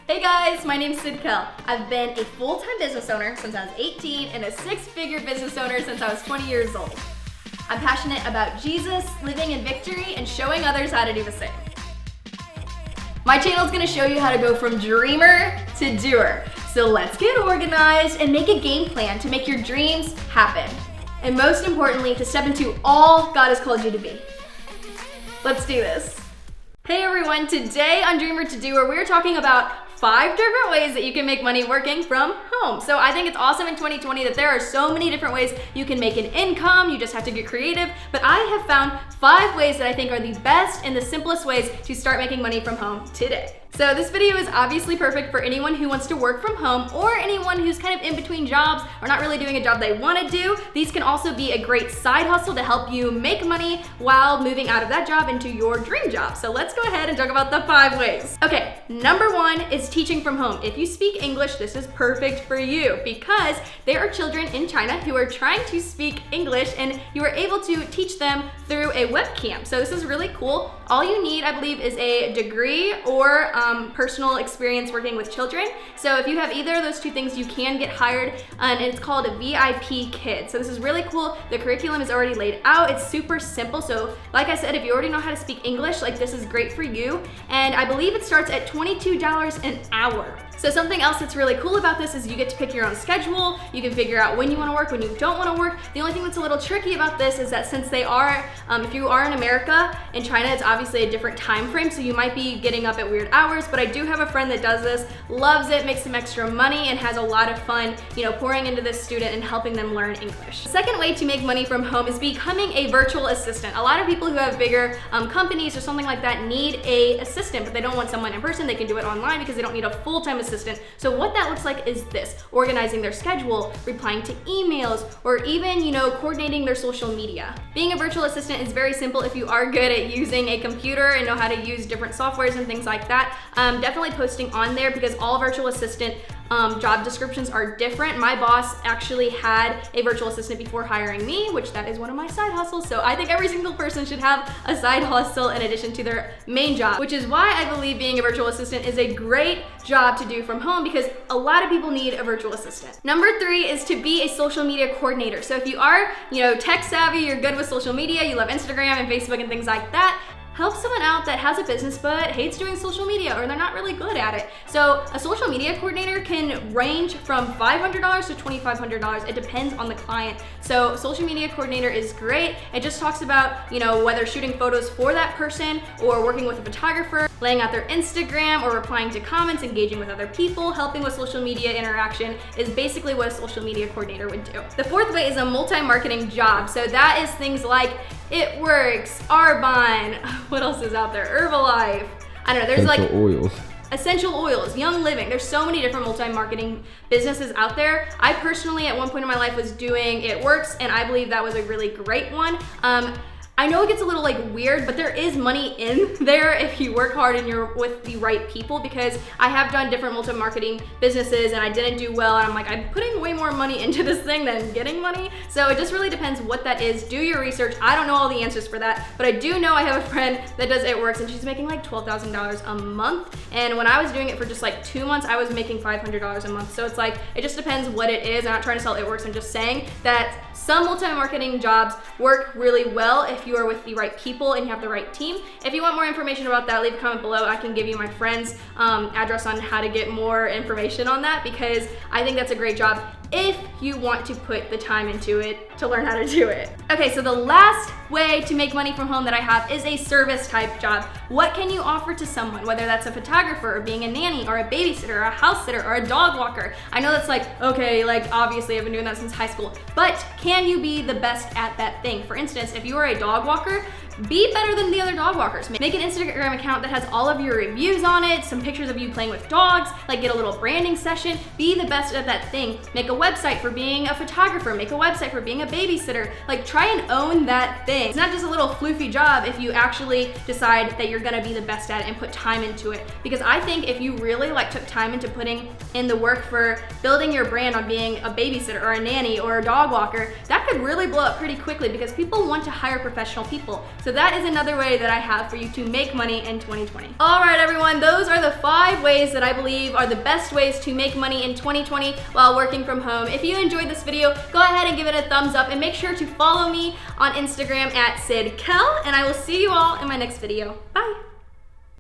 Hey guys, my name's Sid Kell. I've been a full-time business owner since I was 18 and a six-figure business owner since I was 20 years old. I'm passionate about Jesus, living in victory, and showing others how to do the same. My channel is going to show you how to go from dreamer to doer. So let's get organized and make a game plan to make your dreams happen. And most importantly, to step into all God has called you to be. Let's do this. Hey everyone, today on Dreamer to Doer, we're talking about 5 different ways that you can make money working from home. So I think it's awesome in 2020 that there are so many different ways you can make an income. You just have to get creative. But I have found 5 ways that I think are the best and the simplest ways to start making money from home today. So this video is obviously perfect for anyone who wants to work from home or anyone who's kind of in between jobs or not really doing a job they want to do. These can also be a great side hustle to help you make money while moving out of that job into your dream job. So let's go ahead and talk about the 5 ways. Okay, number 1 is teaching from home. If you speak English, this is perfect for you because there are children in China who are trying to speak English and you are able to teach them through a webcam. So this is really cool. All you need, I believe, is a degree or personal experience working with children. So if you have either of those 2 things, you can get hired, and it's called a VIP Kid. So this is really cool. The curriculum is already laid out. It's super simple. So like I said, if you already know how to speak English, like this is great for you. And I believe it starts at $22 an hour. So something else that's really cool about this is you get to pick your own schedule. You can figure out when you want to work, when you don't want to work. The only thing that's a little tricky about this is that since they are, if you are in America, in China, it's obviously a different time frame, so you might be getting up at weird hours, but I do have a friend that does this, loves it, makes some extra money, and has a lot of fun, pouring into this student and helping them learn English. The second way to make money from home is becoming a virtual assistant. A lot of people who have bigger companies or something like that need a assistant, but they don't want someone in person. They can do it online because they don't need a full-time assistant. So what that looks like is this: organizing their schedule, replying to emails, or even, coordinating their social media. Being a virtual assistant is very simple if you are good at using a computer and know how to use different softwares and things like that. Definitely posting on there because all virtual assistant job descriptions are different. My boss actually had a virtual assistant before hiring me, which that is one of my side hustles. So I think every single person should have a side hustle in addition to their main job, which is why I believe being a virtual assistant is a great job to do from home because a lot of people need a virtual assistant. Number 3 is to be a social media coordinator. So if you are, tech savvy, you're good with social media, you love Instagram and Facebook and things like that, help someone out that has a business but hates doing social media or they're not really good at it. So a social media coordinator can range from $500 to $2,500. It depends on the client. So social media coordinator is great. It just talks about, whether shooting photos for that person or working with a photographer, laying out their Instagram or replying to comments, engaging with other people, helping with social media interaction is basically what a social media coordinator would do. The 4th way is a multi-marketing job. So that is things like It Works, Arbonne, what else is out there? Herbalife. I don't know, there's Essential Oils, Young Living. There's so many different multi-marketing businesses out there. I personally, at one point in my life, was doing It Works, and I believe that was a really great one. I know it gets a little weird, but there is money in there if you work hard and you're with the right people, because I have done different multi-marketing businesses and I didn't do well, and I'm putting way more money into this thing than getting money. So it just really depends what that is. Do your research. I don't know all the answers for that, but I do know I have a friend that does It Works and she's making $12,000 a month. And when I was doing it for just 2 months, I was making $500 a month. So it's it just depends what it is. I'm not trying to sell It Works. I'm just saying that some multi-marketing jobs work really well if you are with the right people and you have the right team. If you want more information about that, leave a comment below. I can give you my friend's address on how to get more information on that, because I think that's a great job if you want to put the time into it to learn how to do it. Okay, so the last way to make money from home that I have is a service type job. What can you offer to someone, whether that's a photographer or being a nanny or a babysitter or a house sitter or a dog walker? I know that's okay, obviously I've been doing that since high school, but can you be the best at that thing? For instance, if you are a dog walker, be better than the other dog walkers. Make an Instagram account that has all of your reviews on it, some pictures of you playing with dogs, get a little branding session, be the best at that thing. Make a website for being a photographer, make a website for being a babysitter. Try and own that thing. It's not just a little floofy job if you actually decide that you're gonna be the best at it and put time into it. Because I think if you really took time into putting in the work for building your brand on being a babysitter or a nanny or a dog walker, that could really blow up pretty quickly because people want to hire professional people. So that is another way that I have for you to make money in 2020. All right, everyone, those are the 5 ways that I believe are the best ways to make money in 2020 while working from home. If you enjoyed this video, go ahead and give it a thumbs up and make sure to follow me on Instagram at SydKel, and I will see you all in my next video. Bye.